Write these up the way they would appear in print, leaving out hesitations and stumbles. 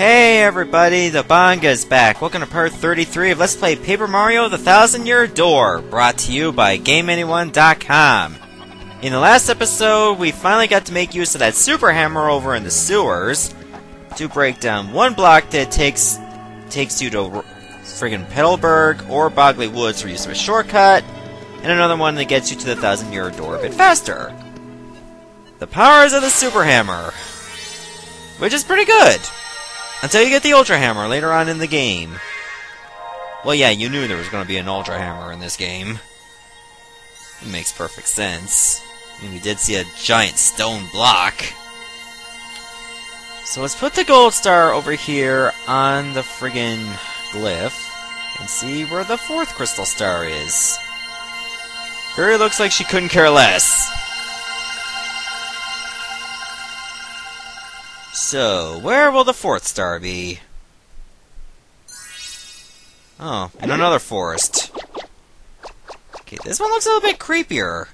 Hey everybody, the Banga's back. Welcome to part 33 of Let's Play Paper Mario The Thousand-Year Door, brought to you by GameAnyone.com. In the last episode, we finally got to make use of that super hammer over in the sewers to break down one block that takes you to friggin' Petalburg or Bogley Woods for use of a shortcut, and another one that gets you to the Thousand-Year Door a bit faster. The powers of the super hammer, which is pretty good. Until you get the Ultra Hammer later on in the game. Well, yeah, you knew there was going to be an Ultra Hammer in this game. It makes perfect sense. I mean, we did see a giant stone block. So let's put the gold star over here on the friggin' glyph and see where the fourth crystal star is. Fairy looks like she couldn't care less. So, where will the fourth star be? Oh, in another forest. Okay, this one looks a little bit creepier.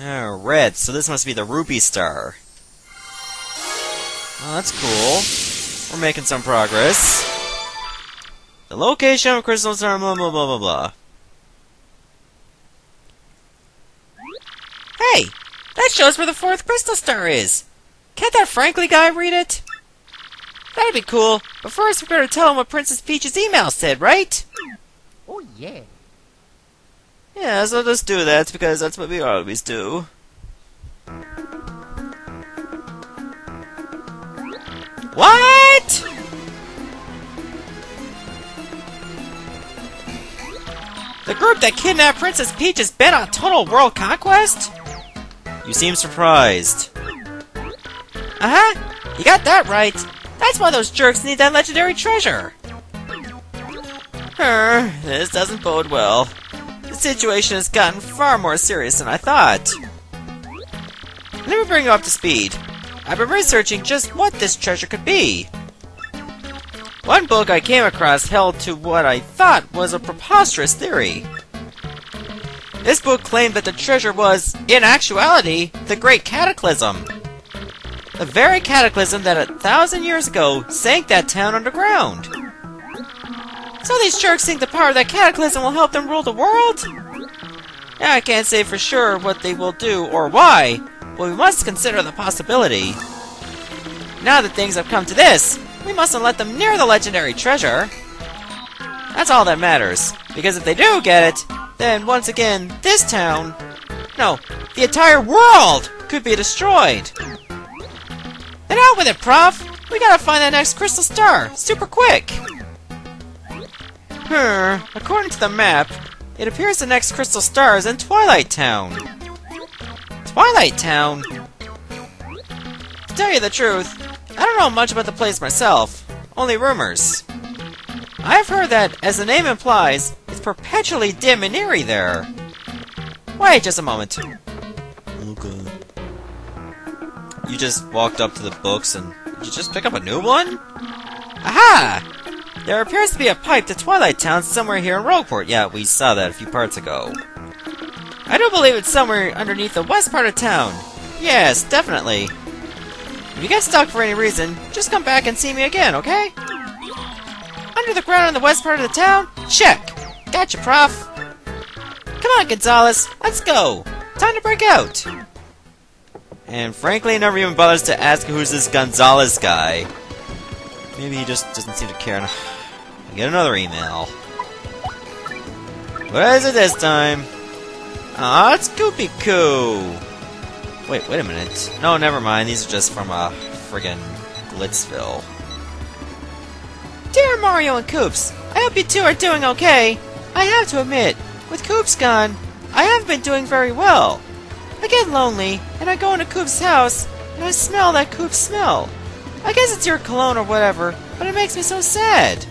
Oh, red, so this must be the ruby star. Oh, that's cool. We're making some progress. The location of crystal star, blah blah blah blah blah. Hey! That shows where the fourth crystal star is! Can't that Frankly guy read it? That'd be cool, but first we better tell him what Princess Peach's email said, right? Oh yeah. Yeah, so let's do that, because that's what we always do. What?! The group that kidnapped Princess Peach is bent on total world conquest? You seem surprised. Uh-huh. You got that right. That's why those jerks need that legendary treasure. This doesn't bode well. The situation has gotten far more serious than I thought. Let me bring you up to speed. I've been researching just what this treasure could be. One book I came across held to what I thought was a preposterous theory. This book claimed that the treasure was, in actuality, the Great Cataclysm. The very cataclysm that 1,000 years ago sank that town underground. So these jerks think the power of that cataclysm will help them rule the world? Yeah, I can't say for sure what they will do or why, but we must consider the possibility. Now that things have come to this, we mustn't let them near the legendary treasure. That's all that matters, because if they do get it, then once again, this town, no, the entire world could be destroyed. Then out with it, Prof! We gotta find that next crystal star, super quick! According to the map, it appears the next crystal star is in Twilight Town. Twilight Town? To tell you the truth, I don't know much about the place myself, only rumors. I've heard that, as the name implies, it's perpetually dim and eerie there. Wait just a moment. Okay. You just walked up to the books and did you just pick up a new one? Aha! There appears to be a pipe to Twilight Town somewhere here in Rogueport. Yeah, we saw that a few parts ago. I do believe it's somewhere underneath the west part of town. Yes, definitely. If you get stuck for any reason, just come back and see me again, okay? Under the ground in the west part of the town? Check! Gotcha, Prof! Come on, Gonzalez, let's go! Time to break out! And frankly, he never even bothers to ask who's this Gonzalez guy. Maybe he just doesn't seem to care enough. Get another email. What is it this time? Aw, it's Goopy Coo! Wait a minute. No, never mind, these are just from, friggin' Glitzville. Dear Mario and Koops, I hope you two are doing okay. I have to admit, with Koops gone, I haven't been doing very well. I get lonely, and I go into Koops' house, and I smell that Koops smell. I guess it's your cologne or whatever, but it makes me so sad.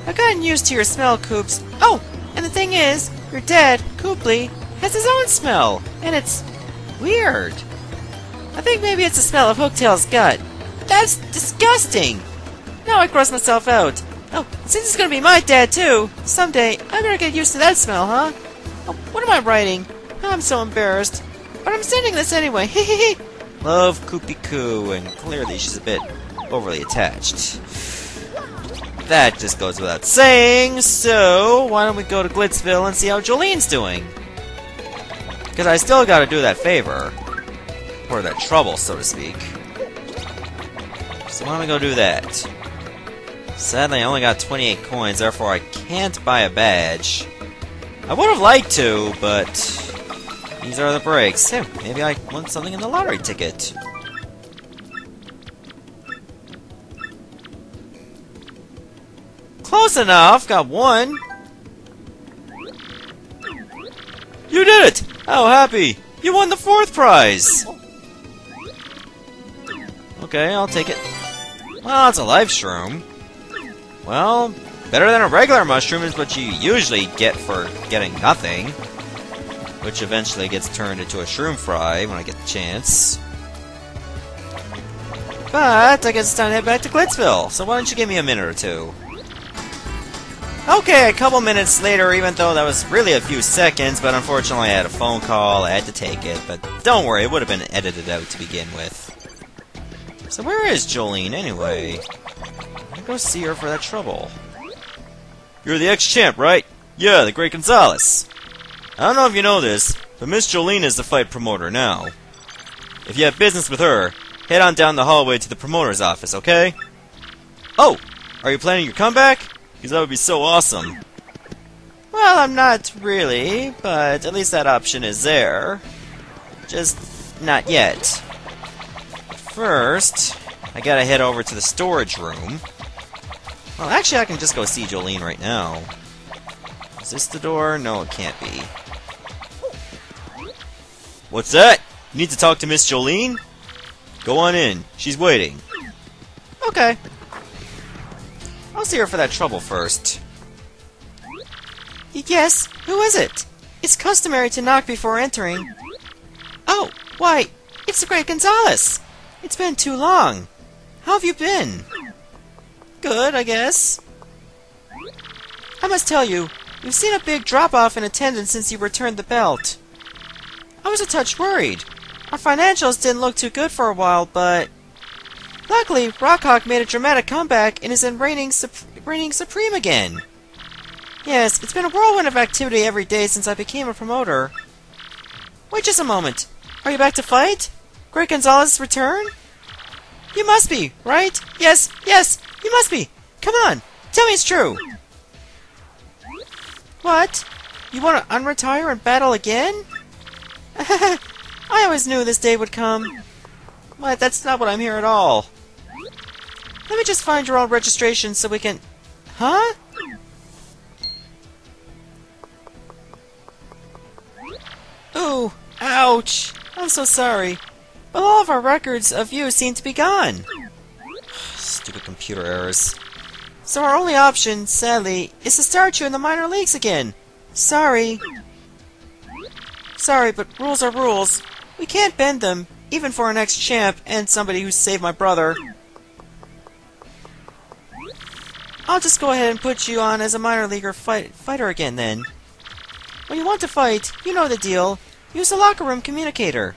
I've gotten used to your smell, Koops. Oh, and the thing is, your dad, Kooply, has his own smell, and it's weird. I think maybe it's the smell of Hooktail's gut. But that's disgusting! Now I cross myself out. Oh, since it's gonna be my dad too, someday I better get used to that smell, huh? Oh, what am I writing? I'm so embarrassed. But I'm sending this anyway, hehehe. love Koopy Koo, and clearly she's a bit overly attached. That just goes without saying, so why don't we go to Glitzville and see how Jolene's doing? Because I still gotta do that favor. Or that trouble, so to speak. So why don't we go do that? Sadly, I only got 28 coins, therefore I can't buy a badge. I would have liked to, but these are the breaks. Hey, maybe I won something in the lottery ticket. Close enough, got one. You did it! How happy! You won the 4th prize! Okay, I'll take it. Well, it's a life shroom. Well, better than a regular mushroom is what you usually get for getting nothing. Which eventually gets turned into a shroom fry when I get the chance. But I guess it's time to head back to Glitzville, so why don't you give me a minute or two? Okay, a couple minutes later, even though that was really a few seconds, but unfortunately I had a phone call, I had to take it, but don't worry, it would have been edited out to begin with. So where is Jolene, anyway? I'll go see her for that trouble. You're the ex-champ, right? Yeah, the Great Gonzalez. I don't know if you know this, but Miss Jolene is the fight promoter now. If you have business with her, head on down the hallway to the promoter's office, okay? Oh! Are you planning your comeback? Because that would be so awesome. Well, I'm not really, but at least that option is there. Just not yet. First, I gotta head over to the storage room. Well, actually, I can just go see Jolene right now. Is this the door? No, it can't be. What's that? You need to talk to Miss Jolene? Go on in. She's waiting. Okay. I'll see her for that trouble first. Yes, who is it? It's customary to knock before entering. Oh, why, it's the Great Gonzalez. It's been too long. How have you been? Good, I guess. I must tell you, we've seen a big drop-off in attendance since you returned the belt. I was a touch worried. Our financials didn't look too good for a while, but luckily, Rockhawk made a dramatic comeback and is in reigning supreme again. Yes, it's been a whirlwind of activity every day since I became a promoter. Wait just a moment. Are you back to fight? Great Gonzalez's return? You must be, right? Yes, yes, you must be. Come on, tell me it's true. What? You want to unretire and battle again? I always knew this day would come. What? That's not what I'm here at all. Let me just find your old registration so we can... Huh? Ooh, ouch. I'm so sorry. But all of our records of you seem to be gone. Stupid computer errors. So our only option, sadly, is to start you in the minor leagues again. Sorry. Sorry, but rules are rules. We can't bend them, even for an ex-champ and somebody who saved my brother. I'll just go ahead and put you on as a minor leaguer fighter again, then. When you want to fight, you know the deal. Use the locker room communicator.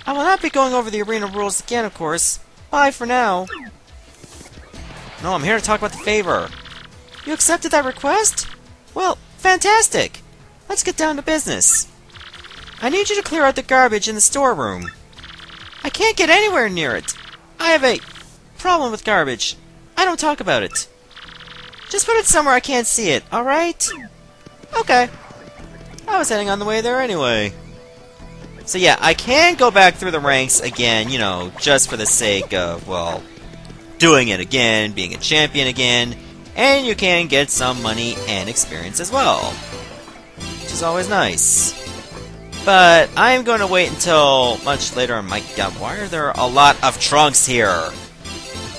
I will not be going over the arena rules again, of course. Bye for now. No, I'm here to talk about the favor. You accepted that request? Well, fantastic. Let's get down to business. I need you to clear out the garbage in the storeroom. I can't get anywhere near it. I have a problem with garbage. I don't talk about it. Just put it somewhere I can't see it, alright? Okay. I was heading on the way there anyway. So yeah, I can go back through the ranks again, you know, just for the sake of, well, doing it again, being a champion again, and you can get some money and experience as well. Which is always nice. But I'm going to wait until much later. My god, why are there a lot of trunks here?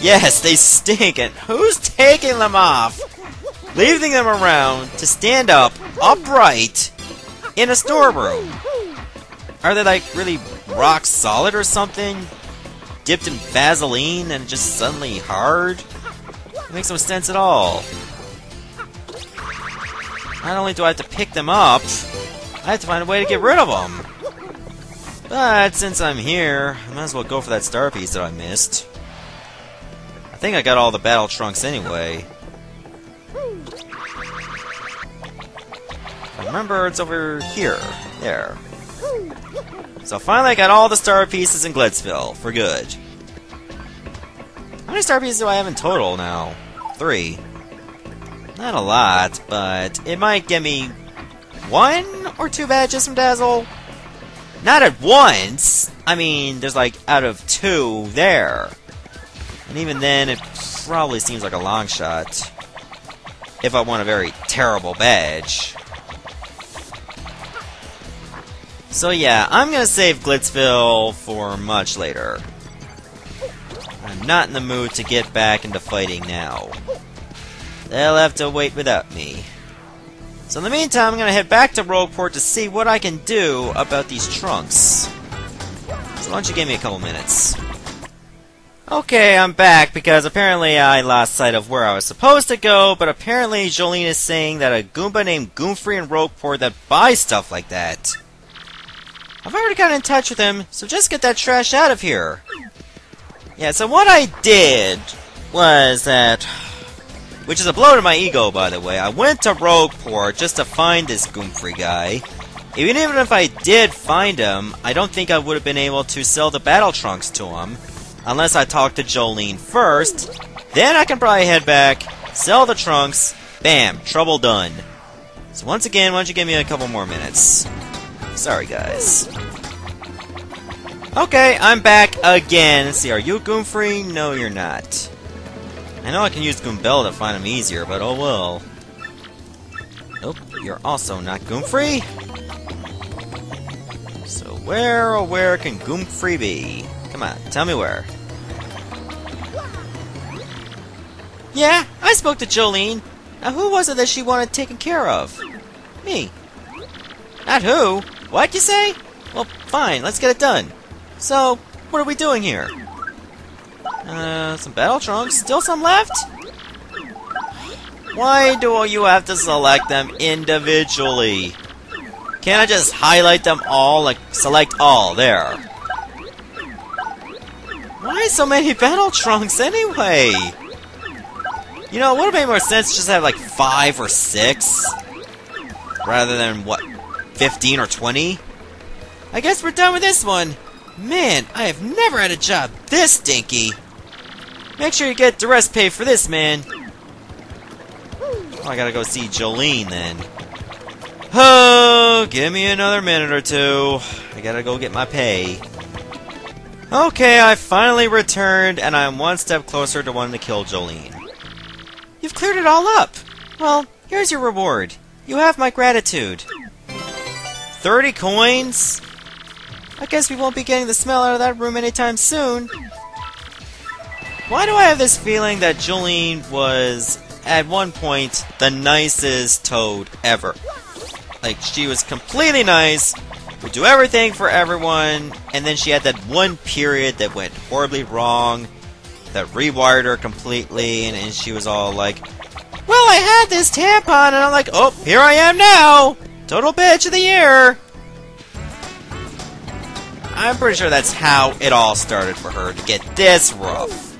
Yes, they stink, and who's taking them off? Leaving them around to stand up, upright, in a storeroom. Are they like really rock solid or something? Dipped in Vaseline and just suddenly hard? It makes no sense at all. Not only do I have to pick them up, I have to find a way to get rid of them. But since I'm here, I might as well go for that star piece that I missed. I think I got all the battle trunks anyway. I remember it's over here. There. So finally I got all the star pieces in Glitzville, for good. How many star pieces do I have in total now? 3. Not a lot, but it might get me 1 or 2 badges from Dazzle. Not at once! I mean, there's like out of 2 there. And even then, it probably seems like a long shot. If I want a very terrible badge. So yeah, I'm gonna save Glitzville for much later. I'm not in the mood to get back into fighting now. They'll have to wait without me. So in the meantime, I'm gonna head back to Rogueport to see what I can do about these trunks. So why don't you give me a couple minutes? Okay, I'm back because apparently I lost sight of where I was supposed to go, but apparently Jolene is saying that a Goomba named Goomfree in Rogueport that buys stuff like that. I've already gotten in touch with him, so just get that trash out of here. Yeah, so what I did was that, which is a blow to my ego, by the way, I went to Rogueport just to find this Goomfree guy. Even if I did find him, I don't think I would have been able to sell the battle trunks to him, unless I talked to Jolene first. Then I can probably head back, sell the trunks, bam, trouble done. So once again, why don't you give me a couple more minutes? Sorry, guys. Okay, I'm back again. Let's see, are you Goomfree? No, you're not. I know I can use Goombella to find him easier, but oh well. Nope, you're also not Goomfree. So where, oh where can Goomfree be? Come on, tell me where. Yeah, I spoke to Jolene. Now who was it that she wanted taken care of? Me. Not who? What'd you say? Well, fine, let's get it done. So, what are we doing here? Some battle trunks? Still some left? Why do you have to select them individually? Can't I just highlight them all, like, select all, there? Why so many battle trunks anyway? You know, it would have made more sense to just have like 5 or 6. Rather than, what, 15 or 20? I guess we're done with this one. Man, I have never had a job this stinky. Make sure you get duress pay for this, man. Oh, I gotta go see Jolene then. Oh, give me another minute or 2. I gotta go get my pay. Okay, I finally returned, and I'm one step closer to wanting to kill Jolene. You've cleared it all up. Well, here's your reward. You have my gratitude. 30 coins? I guess we won't be getting the smell out of that room anytime soon. Why do I have this feeling that Jolene was, at one point, the nicest toad ever? Like, she was completely nice, would do everything for everyone, and then she had that one period that went horribly wrong, that rewired her completely, and she was all like, well, I had this tampon, and I'm like, oh, here I am now! Total bitch of the year! I'm pretty sure that's how it all started for her, to get this rough.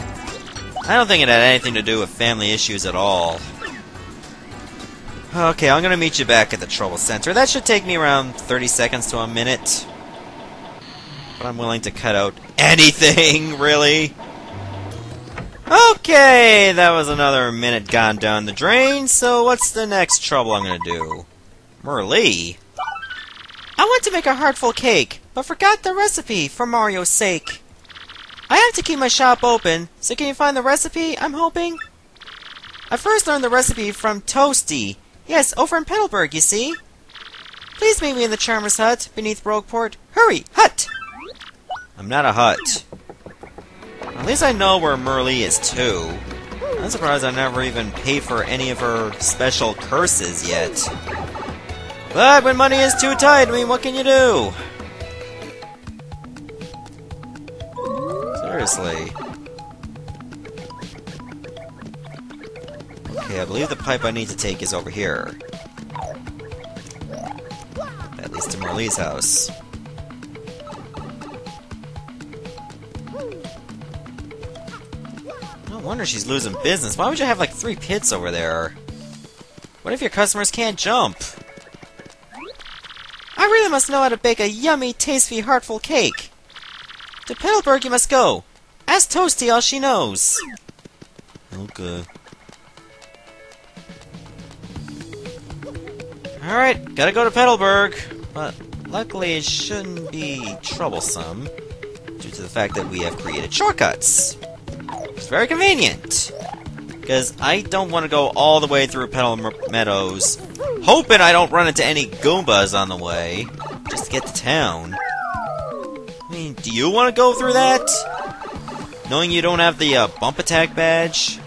I don't think it had anything to do with family issues at all. Okay, I'm gonna meet you back at the Trouble Center. That should take me around 30 seconds to a minute. But I'm willing to cut out anything, really. Okay, that was another minute gone down the drain, so what's the next trouble I'm gonna do? Merlee? I want to make a heartful cake, but forgot the recipe for Mario's sake. I have to keep my shop open, so can you find the recipe, I'm hoping? I first learned the recipe from Toasty. Yes, over in Petalburg, you see. Please meet me in the Charmer's Hut, beneath Rogueport. Hurry, hut! I'm not a hut. At least I know where Merlee is, too. I'm surprised I never even paid for any of her special curses yet. But when money is too tight, I mean, what can you do? Seriously. Okay, I believe the pipe I need to take is over here. At least to Merlee's house. No wonder she's losing business. Why would you have like 3 pits over there? What if your customers can't jump? I really must know how to bake a yummy, tasty, heartful cake. To Petalburg you must go. Ask Toasty all she knows. Okay. Alright, gotta go to Petalburg. But luckily it shouldn't be troublesome, due to the fact that we have created shortcuts. It's very convenient. Because I don't want to go all the way through Petal Meadows, hoping I don't run into any Goombas on the way, just to get to town. I mean, do you want to go through that? Knowing you don't have the bump attack badge?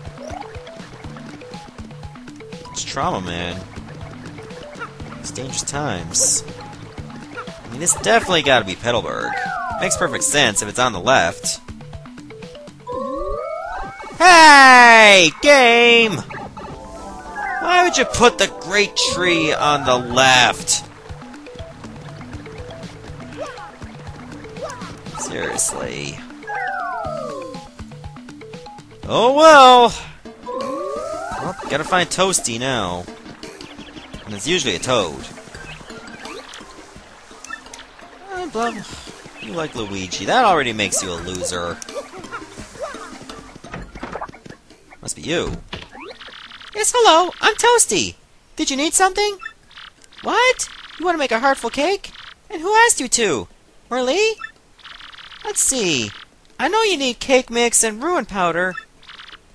It's trauma, man. It's dangerous times. I mean, this definitely gotta be Petalburg. Makes perfect sense if it's on the left. Hey! Game! Why would you put the great tree on the left? Seriously. Oh well! Well, gotta find Toasty now. And it's usually a toad. You like Luigi. That already makes you a loser. Must be you. Yes, hello. I'm Toasty. Did you need something? What? You want to make a heartful cake? And who asked you to? Merlee? Let's see. I know you need cake mix and ruin powder.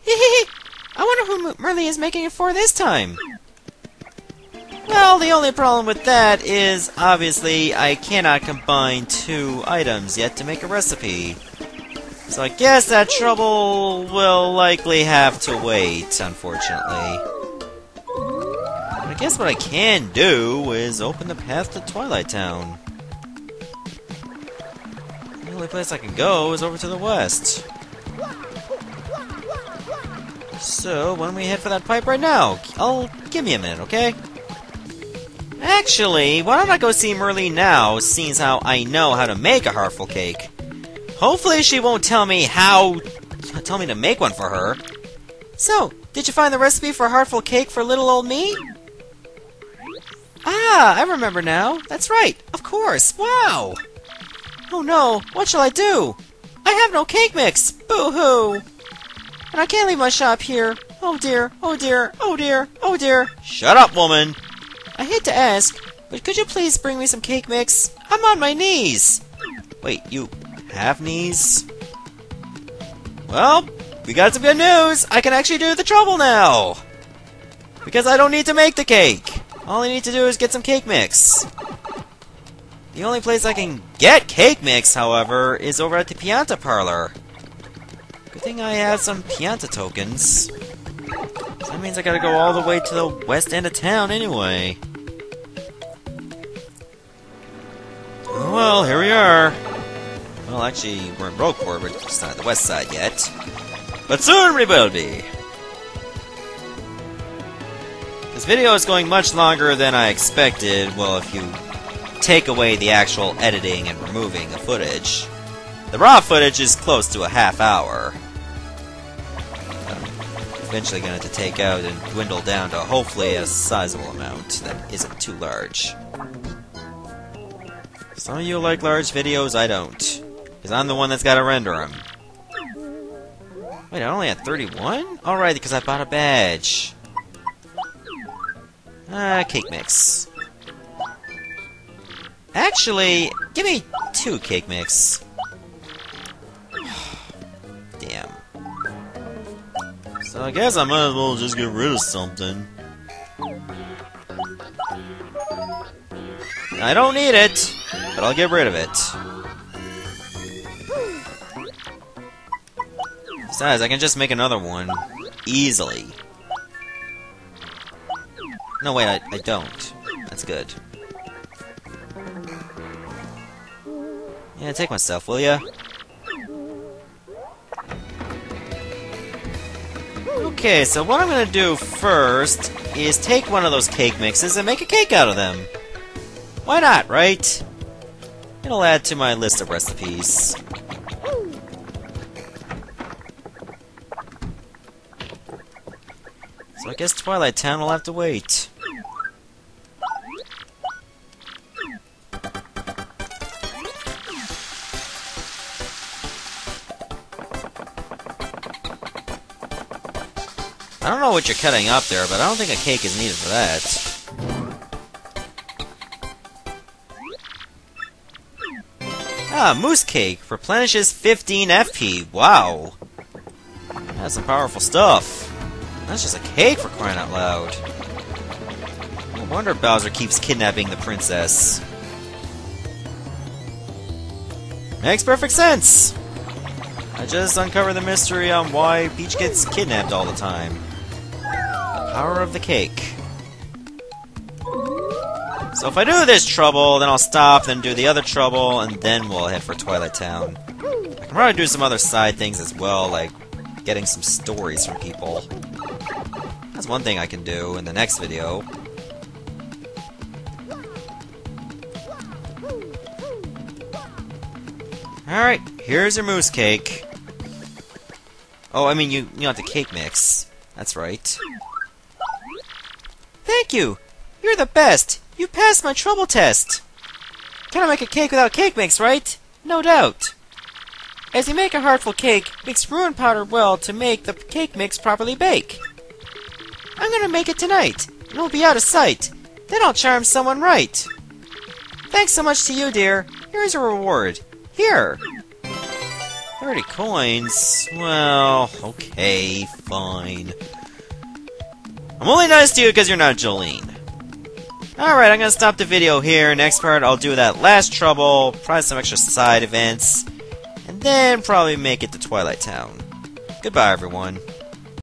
Hehehe. I wonder who Merlee is making it for this time. Well, the only problem with that is, obviously, I cannot combine 2 items yet to make a recipe. So I guess that trouble will likely have to wait, unfortunately. But I guess what I can do is open the path to Twilight Town. The only place I can go is over to the west. So, why don't we head for that pipe right now? Give me a minute, okay? Actually, why don't I go see Merlee now, seeing how I know how to make a heartful cake? Hopefully she won't tell me to make one for her. So, did you find the recipe for a heartful cake for little old me? Ah, I remember now. That's right, of course. Wow! Oh no, what shall I do? I have no cake mix! Boo-hoo! And I can't leave my shop here. Oh dear, oh dear, oh dear, oh dear. Shut up, woman! I hate to ask, but could you please bring me some cake mix? I'm on my knees! Wait, you have knees? Well, we got some good news! I can actually do the trouble now! Because I don't need to make the cake! All I need to do is get some cake mix. The only place I can get cake mix, however, is over at the Pianta Parlor. Good thing I have some Pianta tokens. So that means I gotta go all the way to the west end of town anyway. Oh well, here we are. Well, actually, we're in Rogueport, we're just not at the west side yet. But soon we will be! This video is going much longer than I expected, well, if you take away the actual editing and removing the footage. The raw footage is close to a half hour. I'm eventually going to have to take out and dwindle down to hopefully a sizable amount that isn't too large. Some of you like large videos, I don't. Because I'm the one that's got to render them. Wait, I only had 31? Alright, because I bought a badge. Cake mix. Actually, give me 2 cake mix. Damn. So I guess I might as well just get rid of something. I don't need it, but I'll get rid of it. Besides, I can just make another one. Easily. No, wait, I don't. That's good. Yeah, take my stuff, will ya? Okay, so what I'm gonna do first is take one of those cake mixes and make a cake out of them. Why not, right? It'll add to my list of recipes. So I guess Twilight Town will have to wait. I don't know what you're cutting up there, but I don't think a cake is needed for that. Ah, Moose Cake replenishes 15 FP. Wow. That's some powerful stuff. That's just a cake for crying out loud. No wonder Bowser keeps kidnapping the princess. Makes perfect sense. I just uncovered the mystery on why Peach gets kidnapped all the time. The power of the cake. So if I do this trouble, then I'll stop, then do the other trouble, and then we'll head for Twilight Town. I can probably do some other side things as well, like getting some stories from people. That's one thing I can do in the next video. Alright, here's your moose cake. Oh, I mean, you want the cake mix. That's right. Thank you! You're the best! You passed my trouble test! Cannot make a cake without cake mix, right? No doubt. As you make a heartful cake, mix ruin powder well to make the cake mix properly bake. I'm gonna make it tonight, and it'll be out of sight. Then I'll charm someone right. Thanks so much to you, dear. Here's your reward. Here. 30 coins? Well, okay, fine. I'm only nice to you because you're not Jolene. Alright, I'm gonna stop the video here. Next part, I'll do that last trouble, probably some extra side events, and then probably make it to Twilight Town. Goodbye, everyone.